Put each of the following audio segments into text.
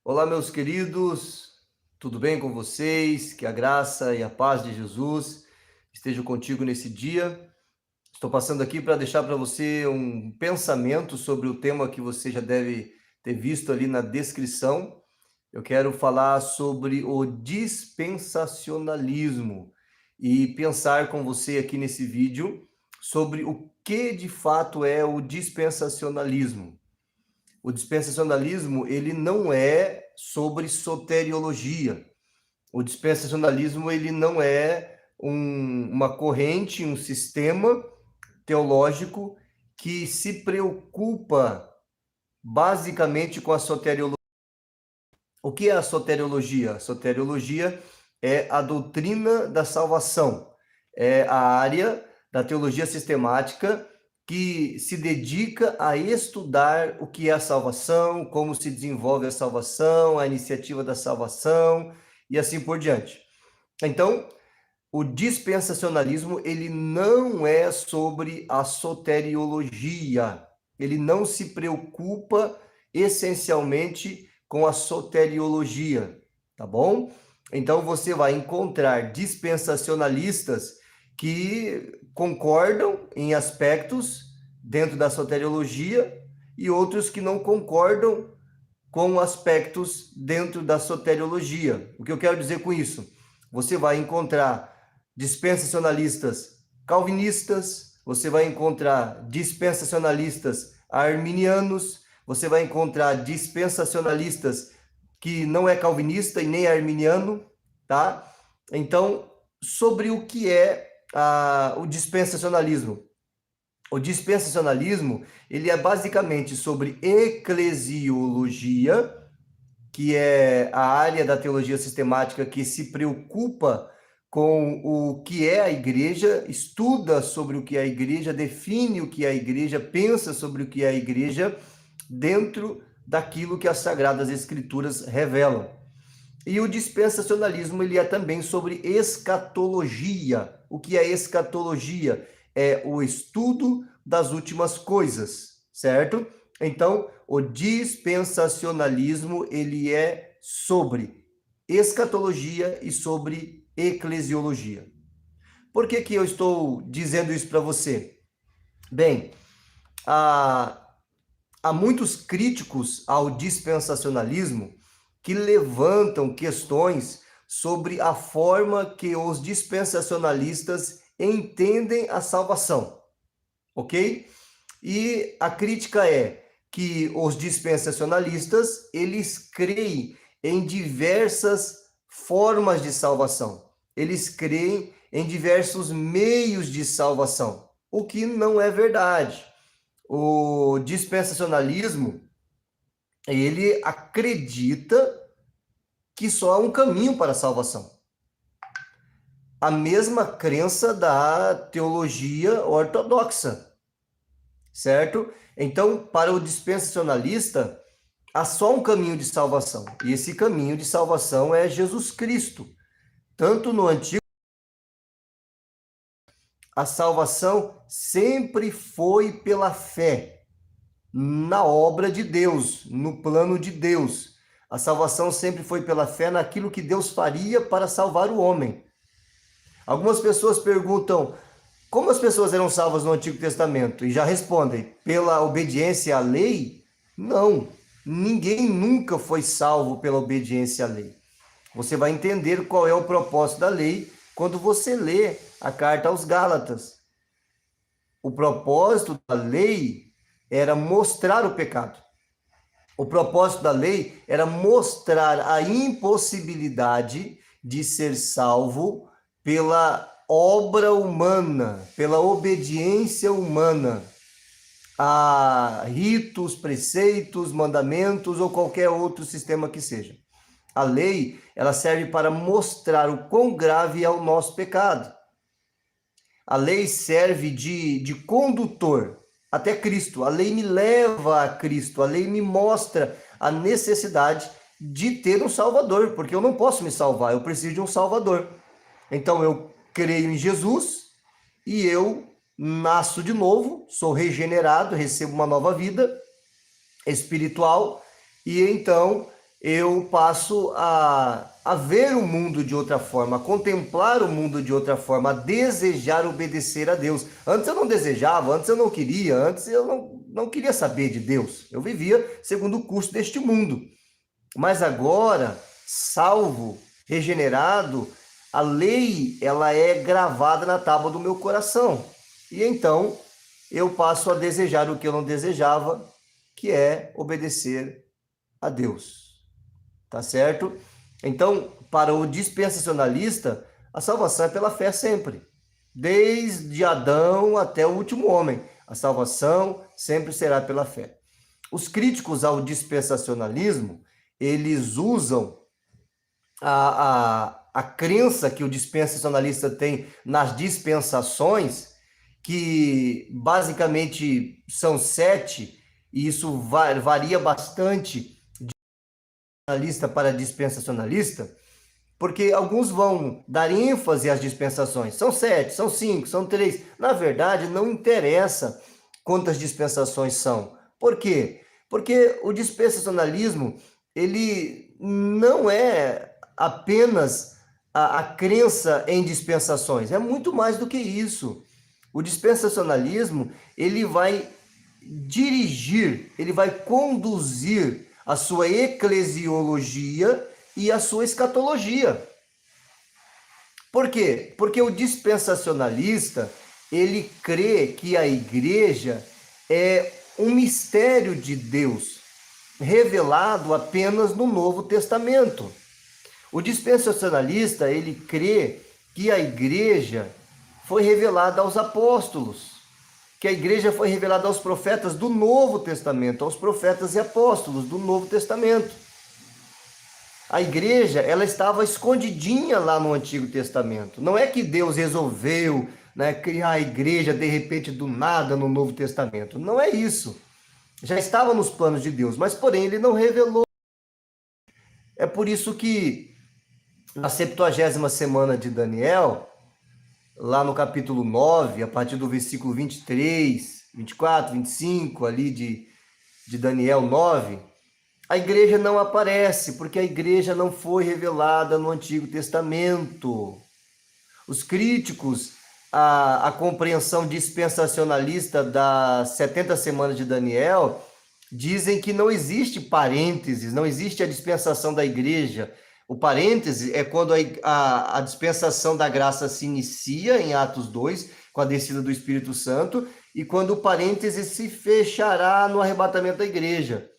Olá, meus queridos, tudo bem com vocês? Que a graça e a paz de Jesus estejam contigo nesse dia. Estou passando aqui para deixar para você um pensamento sobre o tema que você já deve ter visto ali na descrição. Eu quero falar sobre o dispensacionalismo e pensar com você aqui nesse vídeo sobre o que de fato é o dispensacionalismo. O dispensacionalismo, ele não é sobre soteriologia. O dispensacionalismo, ele não é uma corrente, um sistema teológico que se preocupa basicamente com a soteriologia. O que é a soteriologia? A soteriologia é a doutrina da salvação. É a área da teologia sistemática que se dedica a estudar o que é a salvação, como se desenvolve a salvação, a iniciativa da salvação e assim por diante. Então, o dispensacionalismo, ele não é sobre a soteriologia. Ele não se preocupa essencialmente com a soteriologia, tá bom? Então você vai encontrar dispensacionalistas que concordam em aspectos dentro da soteriologia e outros que não concordam com aspectos dentro da soteriologia. O que eu quero dizer com isso? Você vai encontrar dispensacionalistas calvinistas, você vai encontrar dispensacionalistas arminianos, você vai encontrar dispensacionalistas que não é calvinista e nem arminiano, tá? Então, sobre o que é o dispensacionalismo? O dispensacionalismo, ele é basicamente sobre eclesiologia, que é a área da teologia sistemática que se preocupa com o que é a igreja, estuda sobre o que é a igreja, define o que é a igreja, pensa sobre o que é a igreja, dentro daquilo que as Sagradas Escrituras revelam. E o dispensacionalismo, ele é também sobre escatologia. O que é escatologia? É o estudo das últimas coisas, certo? Então, o dispensacionalismo, ele é sobre escatologia e sobre eclesiologia. Por que que eu estou dizendo isso para você? Bem, há muitos críticos ao dispensacionalismo que levantam questões sobre a forma que os dispensacionalistas entendem a salvação, ok? E a crítica é que os dispensacionalistas, eles creem em diversas formas de salvação. Eles creem em diversos meios de salvação, o que não é verdade. O dispensacionalismo, ele acredita que só há um caminho para a salvação. A mesma crença da teologia ortodoxa, certo? Então, para o dispensacionalista, há só um caminho de salvação. E esse caminho de salvação é Jesus Cristo. Tanto no Antigo, a salvação sempre foi pela fé na obra de Deus, no plano de Deus. A salvação sempre foi pela fé naquilo que Deus faria para salvar o homem. Algumas pessoas perguntam como as pessoas eram salvas no Antigo Testamento e já respondem pela obediência à lei? Não, ninguém nunca foi salvo pela obediência à lei. Você vai entender qual é o propósito da lei quando você lê a carta aos Gálatas. O propósito da lei era mostrar o pecado. O propósito da lei era mostrar a impossibilidade de ser salvo pela obra humana, pela obediência humana a ritos, preceitos, mandamentos ou qualquer outro sistema que seja. A lei, ela serve para mostrar o quão grave é o nosso pecado. A lei serve de condutor até Cristo. A lei me leva a Cristo. A lei me mostra a necessidade de ter um Salvador, porque eu não posso me salvar, eu preciso de um Salvador. Então eu creio em Jesus e eu nasço de novo, sou regenerado, recebo uma nova vida espiritual e então eu passo a ver o mundo de outra forma, a contemplar o mundo de outra forma, a desejar obedecer a Deus. Antes eu não desejava, antes eu não queria, antes eu não queria saber de Deus. Eu vivia segundo o curso deste mundo. Mas agora, salvo, regenerado, a lei ela é gravada na tábua do meu coração. E então eu passo a desejar o que eu não desejava, que é obedecer a Deus. Tá certo? Então, para o dispensacionalista, a salvação é pela fé sempre. Desde Adão até o último homem, a salvação sempre será pela fé. Os críticos ao dispensacionalismo, eles usam a crença que o dispensacionalista tem nas dispensações, que basicamente são 7, e isso varia bastante dispensacionalista para dispensacionalista, porque alguns vão dar ênfase às dispensações. São 7, são 5, são 3. Na verdade, não interessa quantas dispensações são. Por quê? Porque o dispensacionalismo, ele não é apenas a crença em dispensações, é muito mais do que isso. O dispensacionalismo, ele vai dirigir, ele vai conduzir a sua eclesiologia e a sua escatologia. Por quê? Porque o dispensacionalista, ele crê que a igreja é um mistério de Deus, revelado apenas no Novo Testamento. O dispensacionalista, ele crê que a igreja foi revelada aos apóstolos, que a igreja foi revelada aos profetas do Novo Testamento, aos profetas e apóstolos do Novo Testamento. A igreja, ela estava escondidinha lá no Antigo Testamento. Não é que Deus resolveu, criar a igreja de repente do nada no Novo Testamento. Não é isso. Já estava nos planos de Deus, mas porém ele não revelou. É por isso que na 70ª semana de Daniel, lá no capítulo 9, a partir do versículo 23, 24, 25, ali de Daniel 9, a igreja não aparece, porque a igreja não foi revelada no Antigo Testamento. Os críticos à compreensão dispensacionalista das 70 semanas de Daniel dizem que não existe parênteses, não existe a dispensação da igreja. O parêntese é quando a dispensação da graça se inicia em Atos 2, com a descida do Espírito Santo, e quando o parêntese se fechará no arrebatamento da igreja.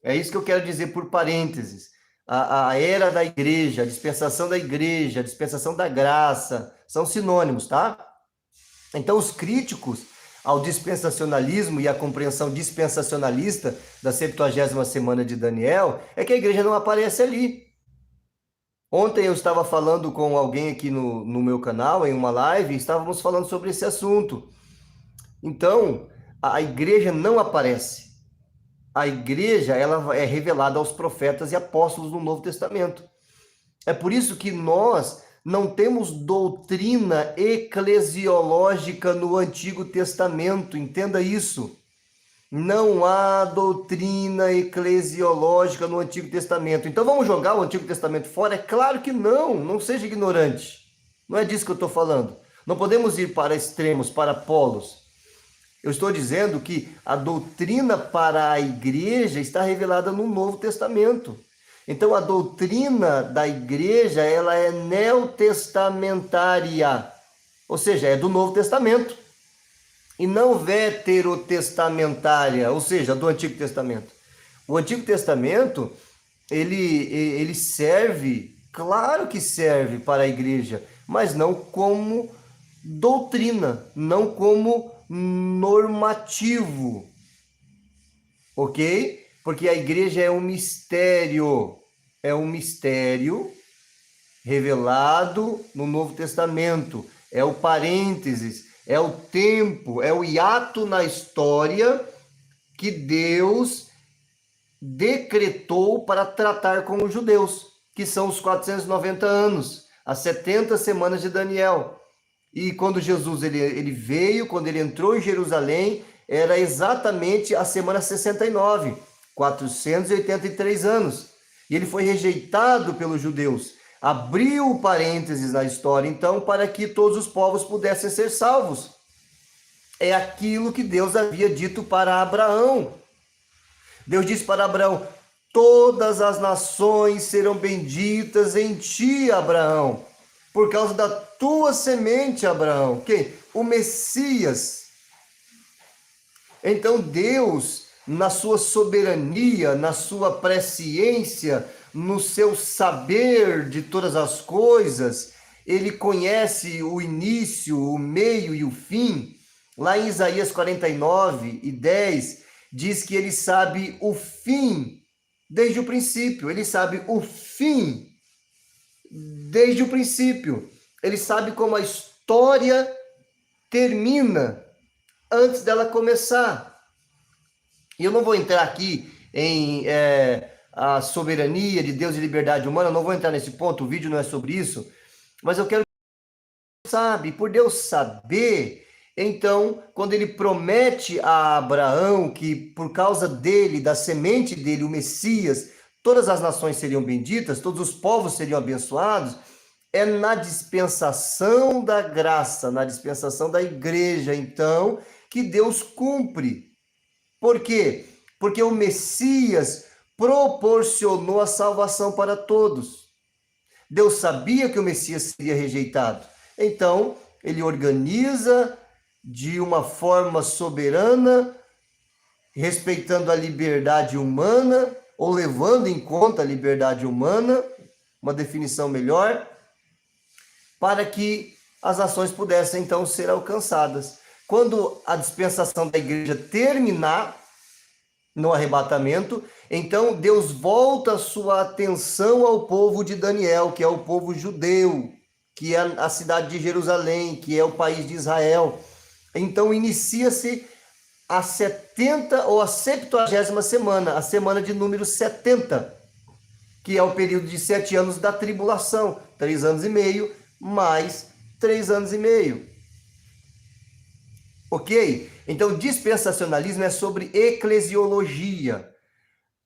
É isso que eu quero dizer por parênteses. A era da igreja, a dispensação da igreja, a dispensação da graça, são sinônimos, tá? Então, os críticos ao dispensacionalismo e à compreensão dispensacionalista da 70ª semana de Daniel é que a igreja não aparece ali. Ontem eu estava falando com alguém aqui no meu canal, em uma live, e estávamos falando sobre esse assunto. Então, a igreja não aparece. A igreja, ela é revelada aos profetas e apóstolos do Novo Testamento. É por isso que nós não temos doutrina eclesiológica no Antigo Testamento, entenda isso. Não há doutrina eclesiológica no Antigo Testamento. Então vamos jogar o Antigo Testamento fora? É claro que não, não seja ignorante. Não é disso que eu estou falando. Não podemos ir para extremos, para polos. Eu estou dizendo que a doutrina para a igreja está revelada no Novo Testamento. Então a doutrina da igreja, ela é neotestamentária, ou seja, é do Novo Testamento. E não veterotestamentária, ou seja, do Antigo Testamento. O Antigo Testamento, ele serve, claro que serve para a igreja, mas não como doutrina, não como normativo, ok? Porque a igreja é um mistério revelado no Novo Testamento, é o parênteses, é o tempo, é o hiato na história que Deus decretou para tratar com os judeus, que são os 490 anos, as 70 semanas de Daniel. E quando Jesus ele veio, quando ele entrou em Jerusalém, era exatamente a semana 69, 483 anos. e ele foi rejeitado pelos judeus. Abriu parênteses na história, então, para que todos os povos pudessem ser salvos. É aquilo que Deus havia dito para Abraão. Deus disse para Abraão: todas as nações serão benditas em ti, Abraão, por causa da tua semente, Abraão. Quem? O Messias. Então Deus, na sua soberania, na sua presciência, no seu saber de todas as coisas, ele conhece o início, o meio e o fim. Lá em Isaías 49:10, diz que ele sabe o fim desde o princípio. Ele sabe o fim desde o princípio. Ele sabe como a história termina antes dela começar. E eu não vou entrar aqui em a soberania de Deus e liberdade humana, não vou entrar nesse ponto, o vídeo não é sobre isso, mas eu quero que Deus sabe, por Deus saber, então, quando ele promete a Abraão que por causa dele, da semente dele, o Messias, todas as nações seriam benditas, todos os povos seriam abençoados, é na dispensação da graça, na dispensação da igreja, então, que Deus cumpre. Por quê? Porque o Messias proporcionou a salvação para todos. Deus sabia que o Messias seria rejeitado. Então, ele organiza de uma forma soberana, respeitando a liberdade humana, ou levando em conta a liberdade humana, uma definição melhor, para que as nações pudessem, então, ser alcançadas. Quando a dispensação da igreja terminar, no arrebatamento, então Deus volta a sua atenção ao povo de Daniel, que é o povo judeu, que é a cidade de Jerusalém, que é o país de Israel. Então inicia-se a 70 ou a 70ª semana, a semana de número 70, que é o período de 7 anos da tribulação, 3 anos e meio, mais 3 anos e meio. Ok? Então, dispensacionalismo é sobre eclesiologia.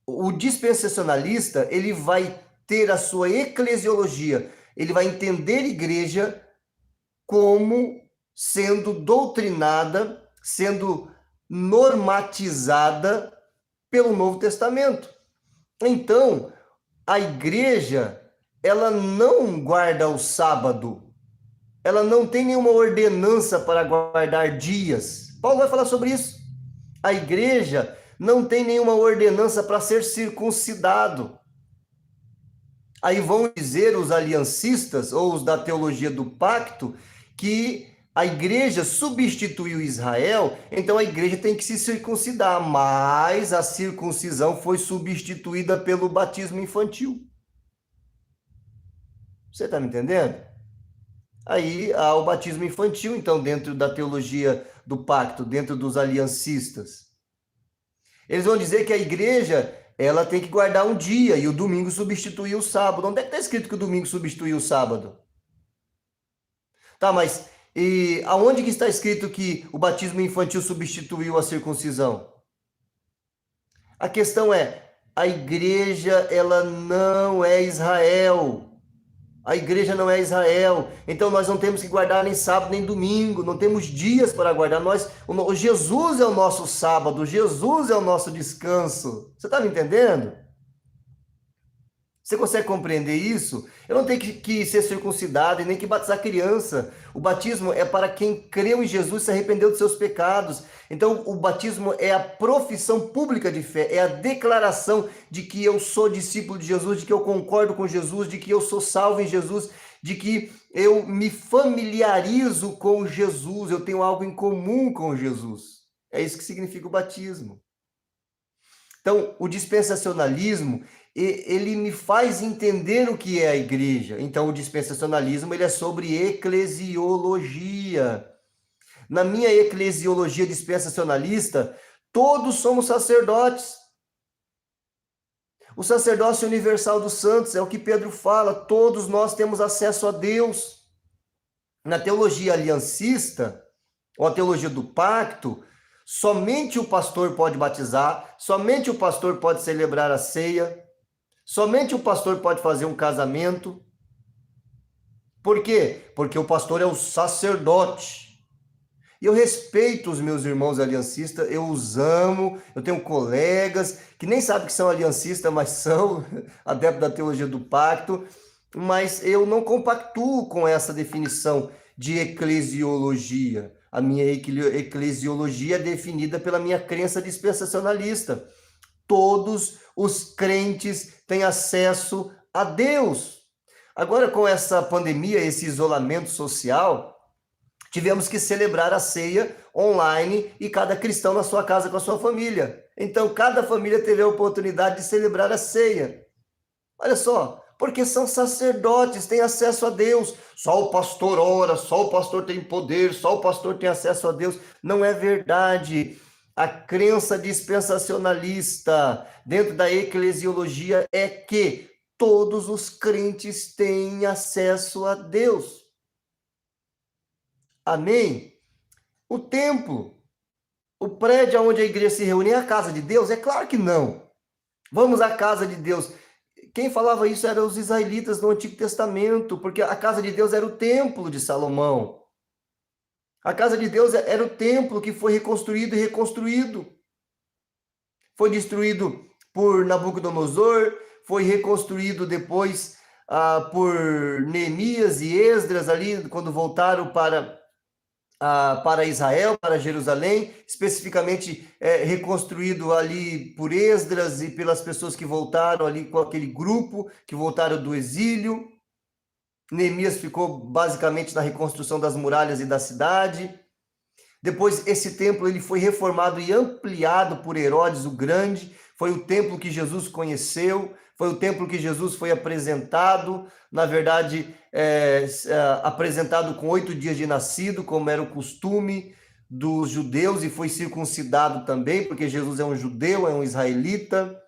O dispensacionalista, ele vai ter a sua eclesiologia, ele vai entender a igreja como sendo doutrinada, sendo normatizada pelo Novo Testamento. Então, a igreja, ela não guarda o sábado, ela não tem nenhuma ordenança para guardar dias. Paulo vai falar sobre isso. A igreja não tem nenhuma ordenança para ser circuncidado. Aí vão dizer os aliancistas, ou os da teologia do pacto, que a igreja substituiu Israel, então a igreja tem que se circuncidar, mas a circuncisão foi substituída pelo batismo infantil. Você está me entendendo? Aí há o batismo infantil, então, dentro da teologia do pacto, dentro dos aliancistas. Eles vão dizer que a igreja, ela tem que guardar um dia e o domingo substituir o sábado. Onde é que está escrito que o domingo substitui o sábado? Tá, mas e aonde que está escrito que o batismo infantil substituiu a circuncisão? A questão é, a igreja, ela não é Israel. A igreja não é Israel, então nós não temos que guardar nem sábado nem domingo, não temos dias para guardar. O Jesus é o nosso sábado, Jesus é o nosso descanso. Você está me entendendo? Você consegue compreender isso? Eu não tenho que ser circuncidado e nem que batizar criança. O batismo é para quem creu em Jesus e se arrependeu dos seus pecados. Então, o batismo é a profissão pública de fé, é a declaração de que eu sou discípulo de Jesus, de que eu concordo com Jesus, de que eu sou salvo em Jesus, de que eu me familiarizo com Jesus, eu tenho algo em comum com Jesus. É isso que significa o batismo. Então, o dispensacionalismo, ele me faz entender o que é a igreja. Então, o dispensacionalismo, ele é sobre eclesiologia. Na minha eclesiologia dispensacionalista, todos somos sacerdotes. O sacerdócio universal dos santos é o que Pedro fala, todos nós temos acesso a Deus. Na teologia aliancista, ou a teologia do pacto, somente o pastor pode batizar, somente o pastor pode celebrar a ceia, Somente o pastor pode fazer um casamento. Por quê? Porque o pastor é o sacerdote. E eu respeito os meus irmãos aliancistas, eu os amo, eu tenho colegas que nem sabem que são aliancistas, mas são adeptos da teologia do pacto, mas eu não compactuo com essa definição de eclesiologia. A minha eclesiologia é definida pela minha crença dispensacionalista. Todos os crentes têm acesso a Deus. Agora, com essa pandemia, esse isolamento social, tivemos que celebrar a ceia online e cada cristão na sua casa com a sua família. Então, cada família teve a oportunidade de celebrar a ceia. Olha só, porque são sacerdotes, têm acesso a Deus. Só o pastor ora, só o pastor tem poder, só o pastor tem acesso a Deus. Não é verdade. A crença dispensacionalista dentro da eclesiologia é que todos os crentes têm acesso a Deus. Amém? O templo, o prédio onde a igreja se reúne é a casa de Deus? É claro que não. Vamos à casa de Deus. Quem falava isso eram os israelitas no Antigo Testamento, porque a casa de Deus era o templo de Salomão. A casa de Deus era o templo que foi reconstruído e reconstruído. Foi destruído por Nabucodonosor, foi reconstruído depois por Neemias e Esdras ali, quando voltaram para Israel, para Jerusalém, especificamente reconstruído ali por Esdras e pelas pessoas que voltaram ali com aquele grupo, que voltaram do exílio. Neemias ficou basicamente na reconstrução das muralhas e da cidade. Depois, esse templo ele foi reformado e ampliado por Herodes o Grande. Foi o templo que Jesus conheceu, foi o templo que Jesus foi apresentado, na verdade, apresentado com 8 dias de nascido, como era o costume dos judeus, e foi circuncidado também, porque Jesus é um judeu, é um israelita.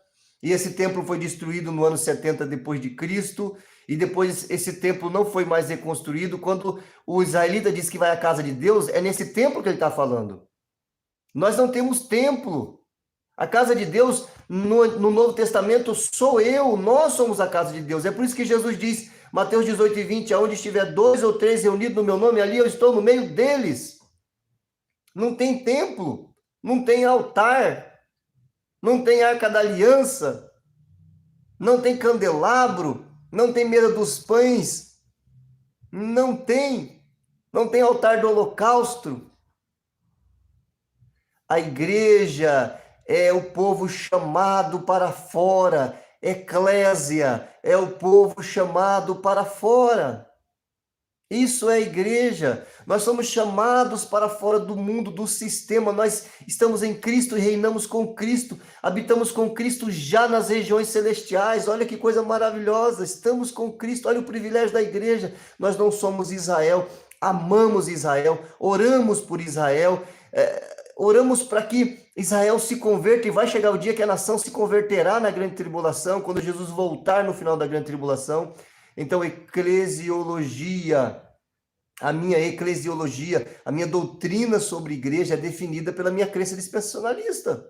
E esse templo foi destruído no ano 70 depois de Cristo, e depois esse templo não foi mais reconstruído. Quando o israelita diz que vai à casa de Deus, é nesse templo que ele está falando. Nós não temos templo. A casa de Deus, no Novo Testamento, sou eu, nós somos a casa de Deus. É por isso que Jesus diz, Mateus 18:20, aonde estiver 2 ou 3 reunidos no meu nome, ali eu estou no meio deles. Não tem templo, não tem altar, não tem arca da aliança, não tem candelabro, não tem mesa dos pães, não tem altar do holocausto. A igreja é o povo chamado para fora, eclésia é o povo chamado para fora. Isso é a igreja. Nós somos chamados para fora do mundo, do sistema. Nós estamos em Cristo e reinamos com Cristo. Habitamos com Cristo já nas regiões celestiais. Olha que coisa maravilhosa. Estamos com Cristo. Olha o privilégio da igreja. Nós não somos Israel. Amamos Israel. Oramos por Israel. Oramos para que Israel se converta, e vai chegar o dia que a nação se converterá na grande tribulação, quando Jesus voltar no final da grande tribulação. Então, eclesiologia, a minha eclesiologia, a minha doutrina sobre igreja é definida pela minha crença dispensacionalista.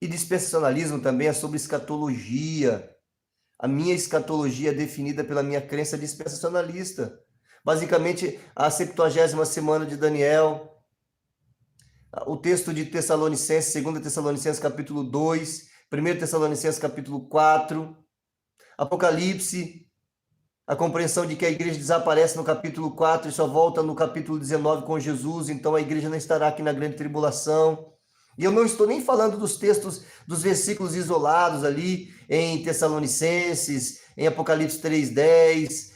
E dispensacionalismo também é sobre escatologia. A minha escatologia é definida pela minha crença dispensacionalista. Basicamente, a 70ª semana de Daniel, o texto de Tessalonicenses, 2 Tessalonicenses capítulo 2, 1 Tessalonicenses capítulo 4, Apocalipse, a compreensão de que a igreja desaparece no capítulo 4 e só volta no capítulo 19 com Jesus, então a igreja não estará aqui na grande tribulação. E eu não estou nem falando dos textos, dos versículos isolados ali em Tessalonicenses, em Apocalipse 3:10,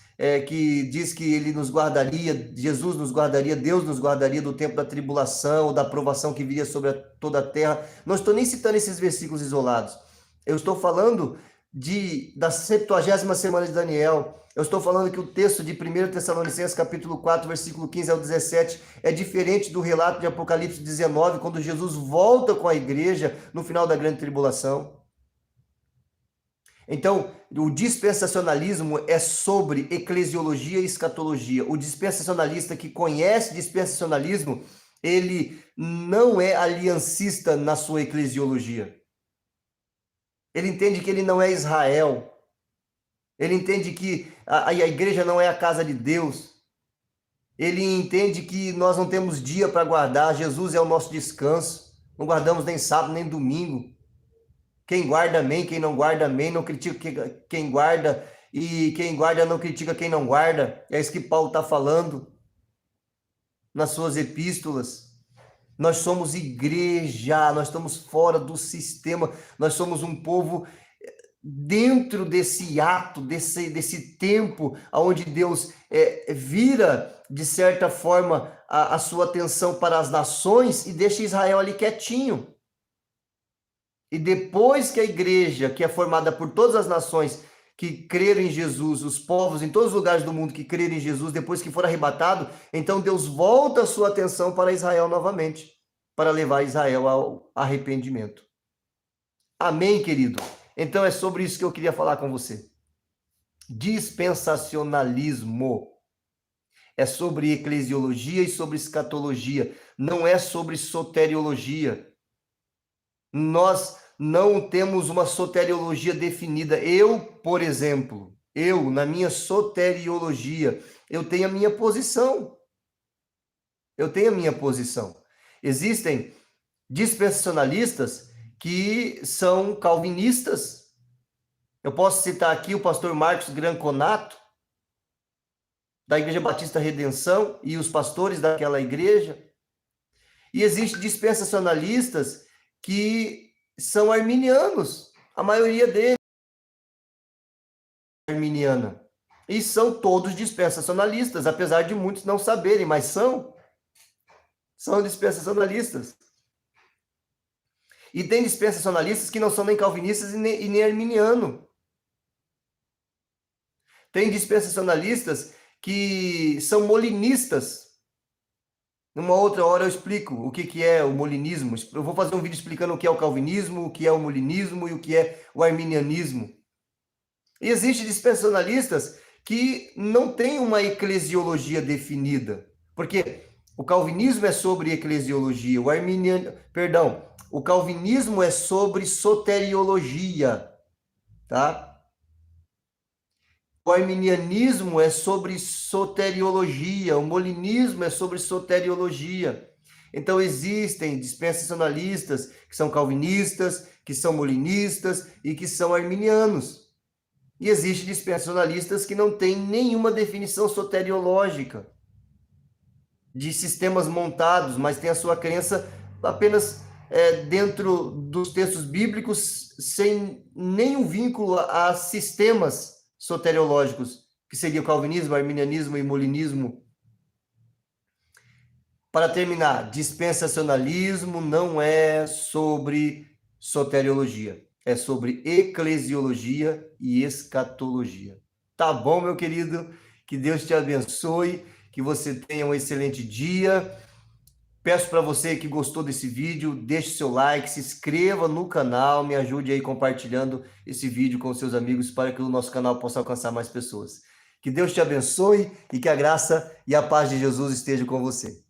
que diz que ele nos guardaria, Jesus nos guardaria, Deus nos guardaria do tempo da tribulação, ou da provação que viria sobre toda a terra. Não estou nem citando esses versículos isolados. Eu estou falando da 70ª semana de Daniel. Eu estou falando que o texto de 1 Tessalonicenses capítulo 4, versículo 15 ao 17, é diferente do relato de Apocalipse 19, quando Jesus volta com a igreja no final da grande tribulação. Então, o dispensacionalismo é sobre eclesiologia e escatologia. O dispensacionalista que conhece dispensacionalismo, ele não é aliancista na sua eclesiologia. Ele entende que ele não é Israel. Ele entende que a igreja não é a casa de Deus. Ele entende que nós não temos dia para guardar. Jesus é o nosso descanso. Não guardamos nem sábado, nem domingo. Quem guarda, amém. Quem não guarda, amém. Não critica quem guarda. E quem guarda não critica quem não guarda. É isso que Paulo está falando nas suas epístolas. Nós somos igreja, nós estamos fora do sistema, nós somos um povo dentro desse ato, desse tempo, onde Deus vira, de certa forma, a sua atenção para as nações e deixa Israel ali quietinho. E depois que a igreja, que é formada por todas as nações que creram em Jesus, os povos em todos os lugares do mundo que creram em Jesus, depois que for arrebatado, então Deus volta a sua atenção para Israel novamente, para levar Israel ao arrependimento. Amém, querido? Então é sobre isso que eu queria falar com você. Dispensacionalismo é sobre eclesiologia e sobre escatologia, não é sobre soteriologia. Nós não temos uma soteriologia definida. Eu, por exemplo, na minha soteriologia, eu tenho a minha posição. Existem dispensacionalistas que são calvinistas. Eu posso citar aqui o pastor Marcos Granconato, da Igreja Batista Redenção, e os pastores daquela igreja. E existem dispensacionalistas que são arminianos, a maioria deles é arminiana. E são todos dispensacionalistas, apesar de muitos não saberem, mas são dispensacionalistas. E tem dispensacionalistas que não são nem calvinistas e nem arminiano. Tem dispensacionalistas que são molinistas. Numa outra hora eu explico o que é o molinismo. Eu vou fazer um vídeo explicando o que é o calvinismo, o que é o molinismo e o que é o arminianismo. E existem dispensacionalistas que não têm uma eclesiologia definida. Porque o calvinismo é sobre eclesiologia, o calvinismo é sobre soteriologia, tá? O arminianismo é sobre soteriologia, o molinismo é sobre soteriologia. Então existem dispensacionalistas que são calvinistas, que são molinistas e que são arminianos. E existem dispensacionalistas que não têm nenhuma definição soteriológica de sistemas montados, mas tem a sua crença apenas dentro dos textos bíblicos, sem nenhum vínculo a sistemas soteriológicos, que seria o calvinismo, arminianismo e molinismo. Para terminar, dispensacionalismo não é sobre soteriologia, é sobre eclesiologia e escatologia. Tá bom, meu querido? Que Deus te abençoe, que você tenha um excelente dia. Peço para você que gostou desse vídeo, deixe seu like, se inscreva no canal, me ajude aí compartilhando esse vídeo com seus amigos para que o nosso canal possa alcançar mais pessoas. Que Deus te abençoe e que a graça e a paz de Jesus esteja com você.